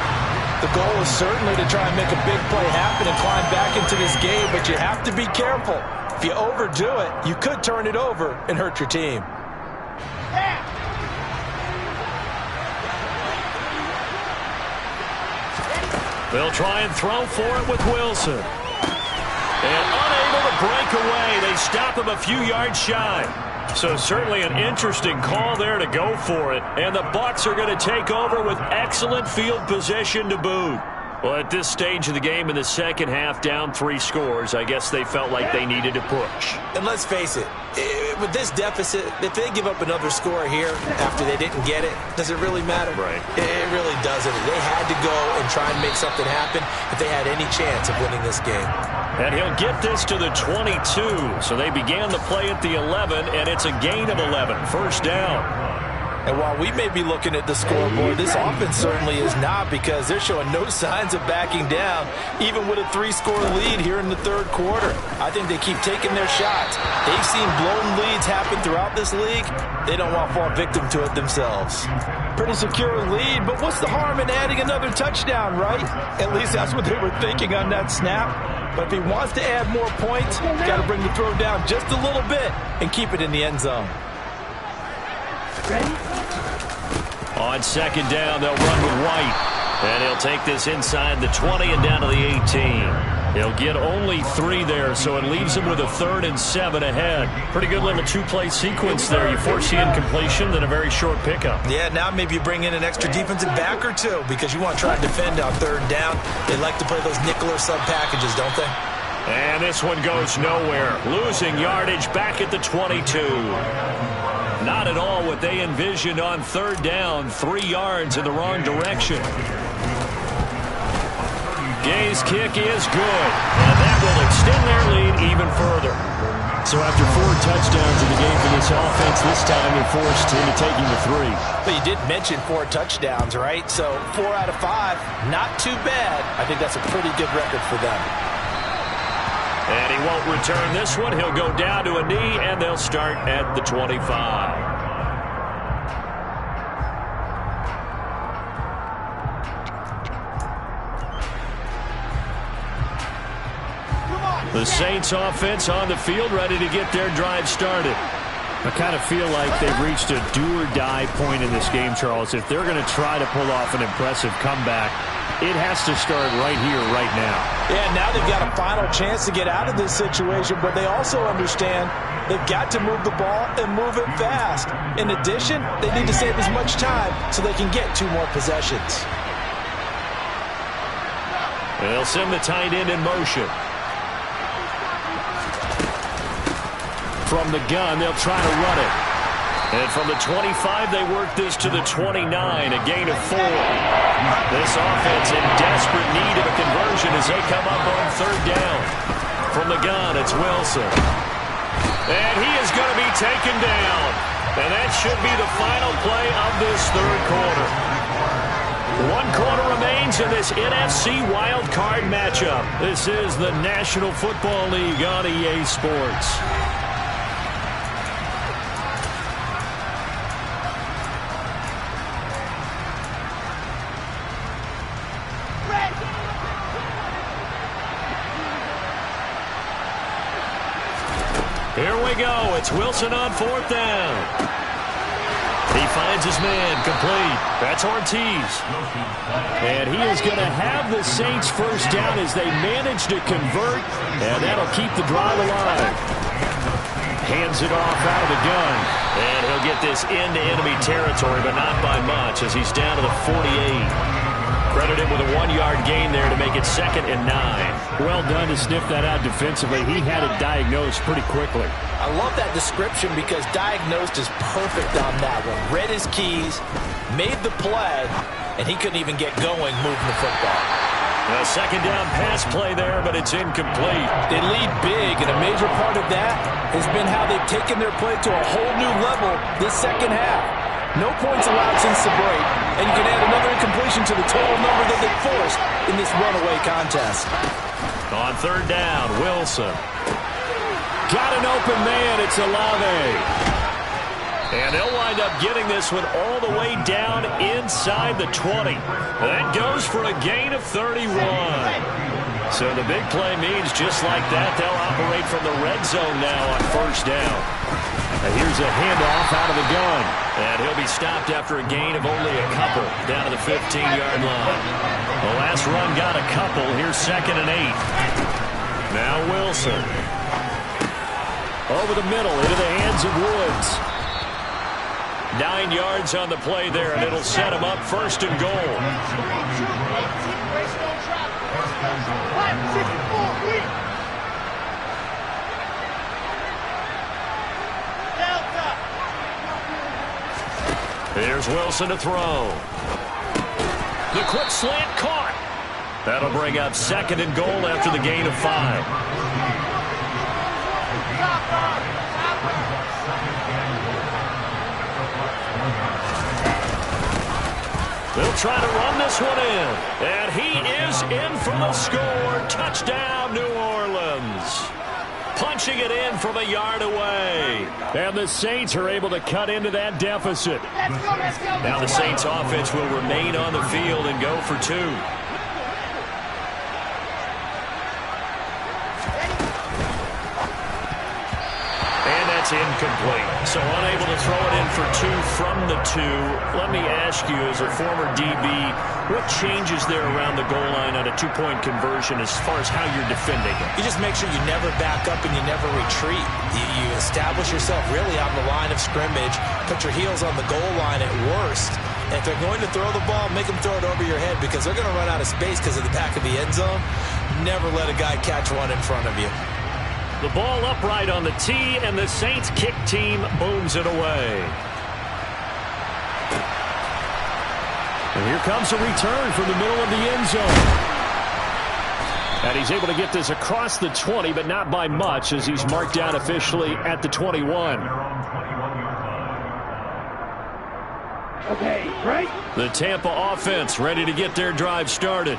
The goal is certainly to try and make a big play happen and climb back into this game, but you have to be careful. If you overdo it, you could turn it over and hurt your team. They'll try and throw for it with Wilson. And unable to break away. They stop him a few yards shy. So certainly an interesting call there to go for it. And the Bucs are going to take over with excellent field position to boot. Well, at this stage of the game in the second half, down 3 scores, I guess they felt like they needed to push. And let's face it, with this deficit, if they give up another score here after they didn't get it, does it really matter? Right. It really doesn't. They had to go and try and make something happen if they had any chance of winning this game. And he'll get this to the 22. So they began the play at the 11, and it's a gain of 11. First down. And while we may be looking at the scoreboard, this offense certainly is not, because they're showing no signs of backing down, even with a 3-score lead here in the third quarter. I think they keep taking their shots. They've seen blown leads happen throughout this league. They don't want to fall victim to it themselves. Pretty secure lead, but what's the harm in adding another touchdown, right? At least that's what they were thinking on that snap. But if he wants to add more points, got to bring the throw down just a little bit and keep it in the end zone. On second down, they'll run with White. And he'll take this inside the 20 and down to the 18. He'll get only 3 there, so it leaves him with a 3rd and 7 ahead. Pretty good little 2-play sequence there. You force the incompletion, then a very short pickup. Yeah, now maybe you bring in an extra defensive back or 2, because you want to try to defend on 3rd down. They like to play those nickel or sub packages, don't they? And this one goes nowhere. Losing yardage back at the 22. Not at all what they envisioned on 3rd down. 3 yards in the wrong direction. Gay's kick is good, and that will extend their lead even further. So after 4 touchdowns in the game for this offense, this time they're forced into taking the 3. But you did mention 4 touchdowns, right? So 4 out of 5, not too bad. I think that's a pretty good record for them. And he won't return this one. He'll go down to a knee, and they'll start at the 25. The Saints offense on the field, ready to get their drive started. I kind of feel like they've reached a do-or-die point in this game, Charles. If they're going to try to pull off an impressive comeback, it has to start right here, right now. Yeah, now they've got a final chance to get out of this situation, but they also understand they've got to move the ball and move it fast. In addition, they need to save as much time so they can get 2 more possessions. They'll send the tight end in motion. From the gun, they'll try to run it. And from the 25, they work this to the 29, a gain of 4. This offense in desperate need of a conversion as they come up on 3rd down. From the gun, it's Wilson. And he is going to be taken down. And that should be the final play of this 3rd quarter. 1 quarter remains in this NFC Wildcard matchup. This is the National Football League on EA Sports. Here we go. It's Wilson on 4th down. He finds his man, complete. That's Ortiz. And he is going to have the Saints first down as they manage to convert, and that'll keep the drive alive. Hands it off out of the gun. And he'll get this into enemy territory, but not by much as he's down to the 48. Credit him with a 1-yard gain there to make it 2nd and 9. Well done to sniff that out defensively. He had it diagnosed pretty quickly. I love that description because diagnosed is perfect on that one. Read his keys, made the play, and he couldn't even get going moving the football. A 2nd down pass play there, but it's incomplete. They lead big, and a major part of that has been how they've taken their play to a whole new level this second half. No points allowed since the break, and you can add another incompletion to the total number that they forced in this runaway contest. On 3rd down, Wilson. Got an open man, it's Olave. And they'll wind up getting this one all the way down inside the 20. That goes for a gain of 31. So the big play means just like that, they'll operate from the red zone now on 1st down. And here's a handoff out of the gun. And he'll be stopped after a gain of only a couple down to the 15-yard line. The last run got a couple. Here's 2nd and 8. Now Wilson. Over the middle into the hands of Woods. 9 yards on the play there, and it'll set him up 1st and goal. Here's Wilson to throw. The quick slant caught. That'll bring up 2nd and goal after the gain of 5. They'll try to run this one in. And he is in for the score. Touchdown, New Orleans. Punching it in from a yard away. And the Saints are able to cut into that deficit. Now the Saints offense will remain on the field and go for 2. Incomplete. So unable to throw it in for 2 from the 2. Let me ask you, as a former DB, what changes there around the goal line on a 2-point conversion as far as how you're defending it? You just make sure you never back up and you never retreat. You establish yourself really on the line of scrimmage, put your heels on the goal line at worst. And if they're going to throw the ball, make them throw it over your head because they're going to run out of space because of the back of the end zone. Never let a guy catch one in front of you. The ball upright on the tee, and the Saints kick team booms it away. And here comes a return from the middle of the end zone. And he's able to get this across the 20, but not by much, as he's marked down officially at the 21. Okay, right? The Tampa offense ready to get their drive started.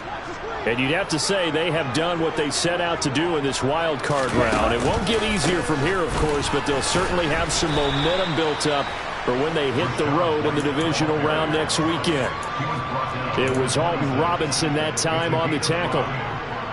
And you'd have to say they have done what they set out to do in this wild card round. It won't get easier from here, of course, but they'll certainly have some momentum built up for when they hit the road in the divisional round next weekend. It was Alton Robinson that time on the tackle.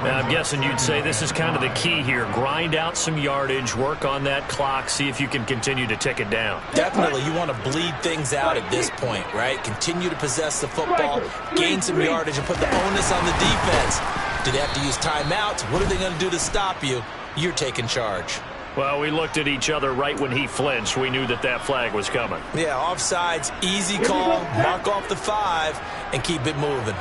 Now, I'm guessing you'd say this is kind of the key here. Grind out some yardage, work on that clock, see if you can continue to tick it down. Definitely. You want to bleed things out at this point, right? Continue to possess the football, gain some yardage, and put the onus on the defense. Do they have to use timeouts? What are they going to do to stop you? You're taking charge. Well, we looked at each other right when he flinched. We knew that that flag was coming. Yeah, offsides, easy call, mark off the 5, and keep it moving.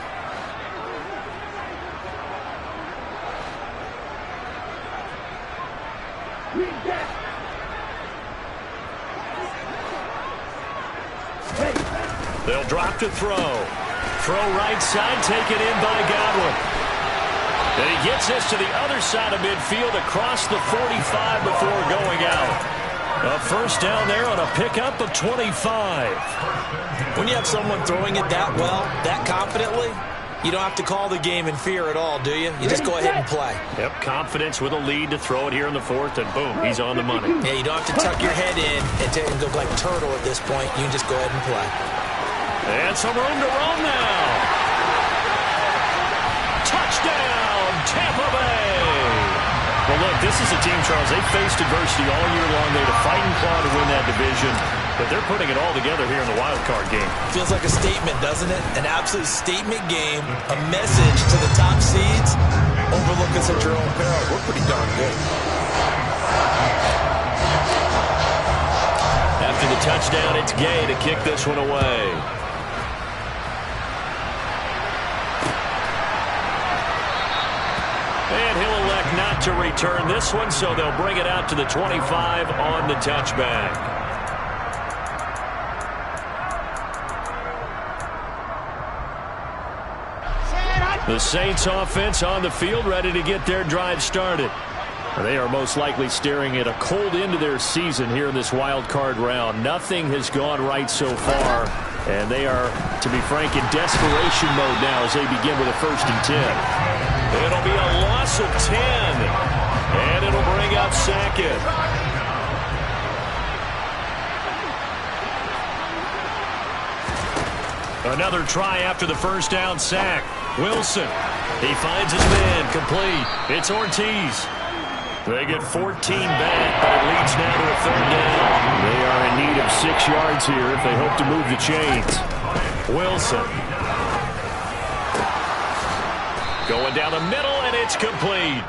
They'll drop to throw. Throw right side, taken in by Godwin. And he gets this to the other side of midfield across the 45 before going out. A first down there on a pickup of 25. When you have someone throwing it that well, that confidently, you don't have to call the game in fear at all, do you? You just go ahead and play. Yep, confidence with a lead to throw it here in the 4th, and boom, he's on the money. Yeah, you don't have to tuck your head in and go like turtle at this point. You can just go ahead and play. And some room to roam now. Touchdown, Tampa Bay. Well, look, this is a team, Charles, they faced adversity all year long. They had to fight and claw to win that division, but they're putting it all together here in the wild card game. Feels like a statement, doesn't it? An absolute statement game, a message to the top seeds. Overlook us at your own peril. We're pretty darn good. After the touchdown, it's Gay to kick this one away. And he'll elect not to return this one, so they'll bring it out to the 25 on the touchback. The Saints offense on the field, ready to get their drive started. They are most likely staring at a cold end to their season here in this wild card round. Nothing has gone right so far, and they are, to be frank, in desperation mode now as they begin with a 1st and 10. It'll be a loss of 10, and it'll bring up Sackett. Another try after the first down sack. Wilson, he finds his man, complete. It's Ortiz. They get 14 back, but it leads now to a 3rd down. They are in need of 6 yards here if they hope to move the chains. Wilson. Going down the middle, and it's complete.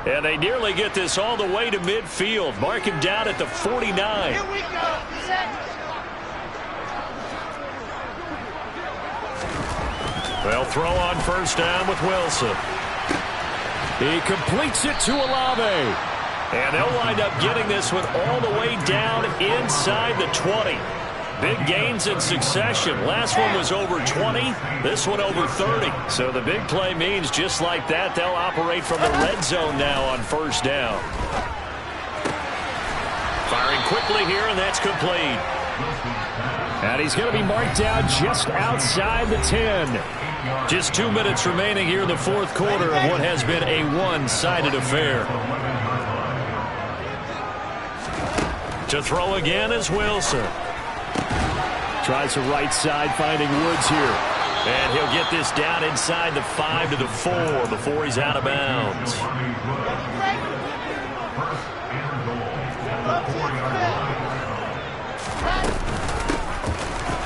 And they nearly get this all the way to midfield. Mark him down at the 49. Here we go. Set. They'll throw on 1st down with Wilson. He completes it to Olave. And they'll wind up getting this one all the way down inside the 20. Big gains in succession. Last one was over 20. This one over 30. So the big play means just like that, they'll operate from the red zone now on 1st down. Firing quickly here, and that's complete. And he's going to be marked down just outside the 10. Just 2 minutes remaining here in the fourth quarter of what has been a one-sided affair. To throw again is Wilson. Tries the right side, finding Woods here. And he'll get this down inside the 5 to the 4 before he's out of bounds.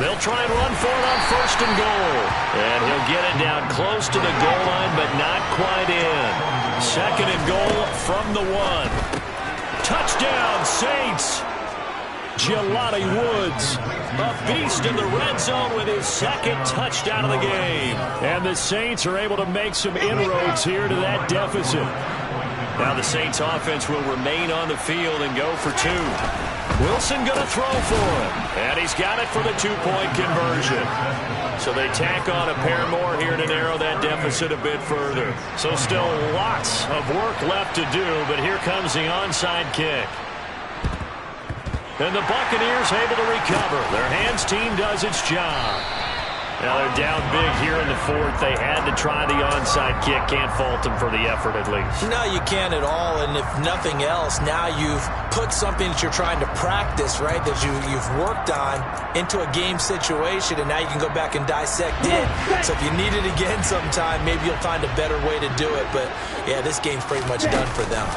They'll try and run for it on 1st and goal. And he'll get it down close to the goal line, but not quite in. 2nd and goal from the 1. Touchdown, Saints! Jelani Woods, a beast in the red zone with his 2nd touchdown of the game. And the Saints are able to make some inroads here to that deficit. Now the Saints offense will remain on the field and go for 2. Wilson going to throw for it. And he's got it for the 2-point conversion. So they tack on a pair more here to narrow that deficit a bit further. So still lots of work left to do, but here comes the onside kick. And the Buccaneers able to recover. Their hands team does its job. Now they're down big here in the 4th. They had to try the onside kick. Can't fault them for the effort at least. No, you can't at all. And if nothing else, now you've put something that you're trying to practice, right, that you've worked on into a game situation, and now you can go back and dissect it. So if you need it again sometime, maybe you'll find a better way to do it. But, yeah, this game's pretty much done for them.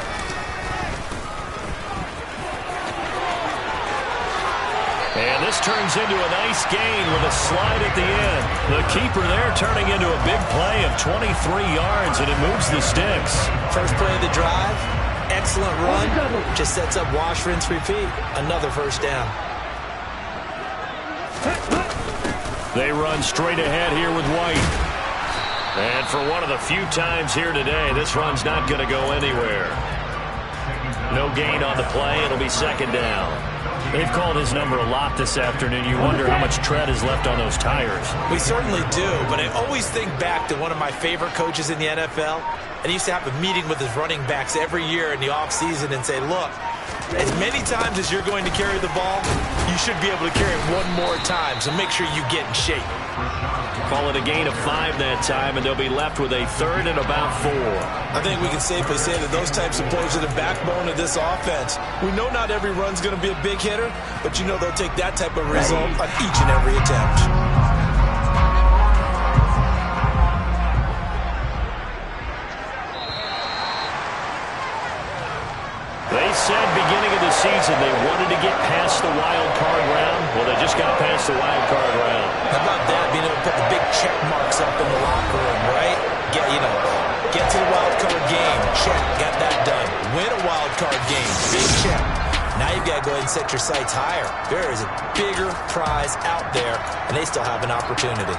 And this turns into a nice gain with a slide at the end. The keeper there turning into a big play of 23 yards, and it moves the sticks. First play of the drive, excellent run. Just sets up wash, rinse, repeat. Another first down. They run straight ahead here with White. And for one of the few times here today, this run's not going to go anywhere. No gain on the play. It'll be 2nd down. They've called his number a lot this afternoon. You wonder how much tread is left on those tires. We certainly do, but I always think back to one of my favorite coaches in the NFL, and he used to have a meeting with his running backs every year in the offseason and say, look, as many times as you're going to carry the ball, you should be able to carry it one more time, so make sure you get in shape. Call it a gain of 5 that time, and they'll be left with a 3rd and about 4. I think we can safely say that those types of plays are the backbone of this offense. We know not every run's going to be a big hitter, but you know they'll take that type of result on each and every attempt. They said beginning of the season they wanted to get past the wild card round. Well, they just got past the wild card round. How about that, being able to put the big check marks up in the locker room, right? Get to the wild card game, check, got that done. Win a wild card game, big check. Now you've got to go ahead and set your sights higher. There is a bigger prize out there, and they still have an opportunity.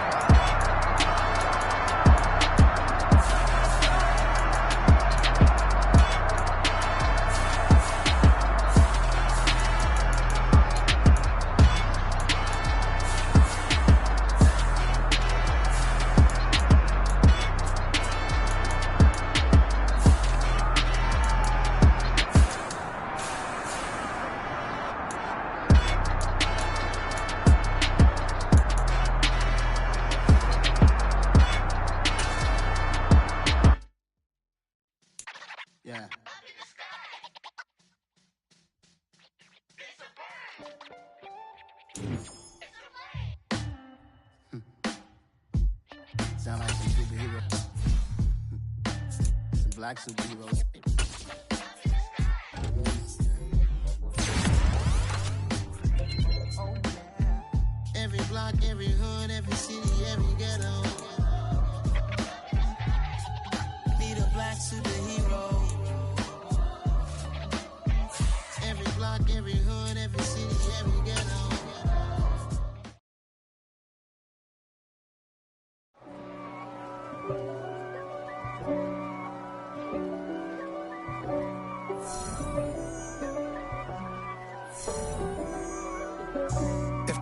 Sound like some superheroes. Some black superheroes. Every block, every hood, every city, every ghetto. Need a black superhero. Every block, every hood, every city, every ghetto.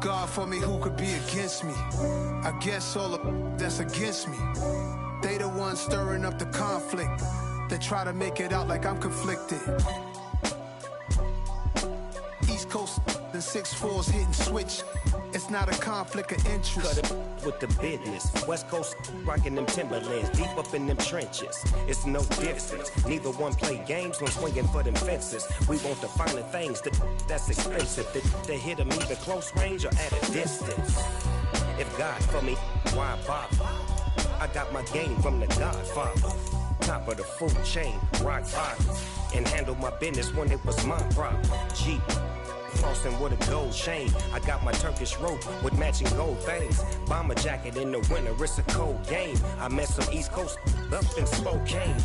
God for me, who could be against me? I guess all of that's against me. They the ones stirring up the conflict. They try to make it out like I'm conflicted. East Coast, the 6'4s hitting switch. It's not a conflict of interest. Cut it with the business. West Coast rocking them Timberlands, deep up in them trenches. It's no difference. Neither one play games when swinging for them fences. We want the finer things that's expensive. The hit them either close range or at a distance. If God for me, why bother? I got my game from the Godfather. Top of the food chain, rock bottom. And handle my business when it was my problem. Jeep. Flossing with a gold chain. I got my Turkish rope with matching gold things. Bomber jacket in the winter, it's a cold game. I met some East Coast up in Spokane.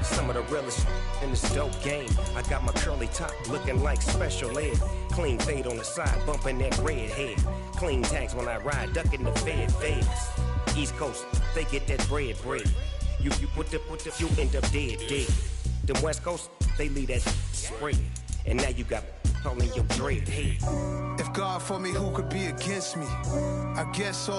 Some of the realest in this dope game. I got my curly top looking like special ed. Clean fade on the side, bumping that red head. Clean tags when I ride, ducking the feds. East Coast, they get that bread. You end up dead. Them West Coast, they leave that spread. And now you got calling your dread head. If God for me, who could be against me? I guess all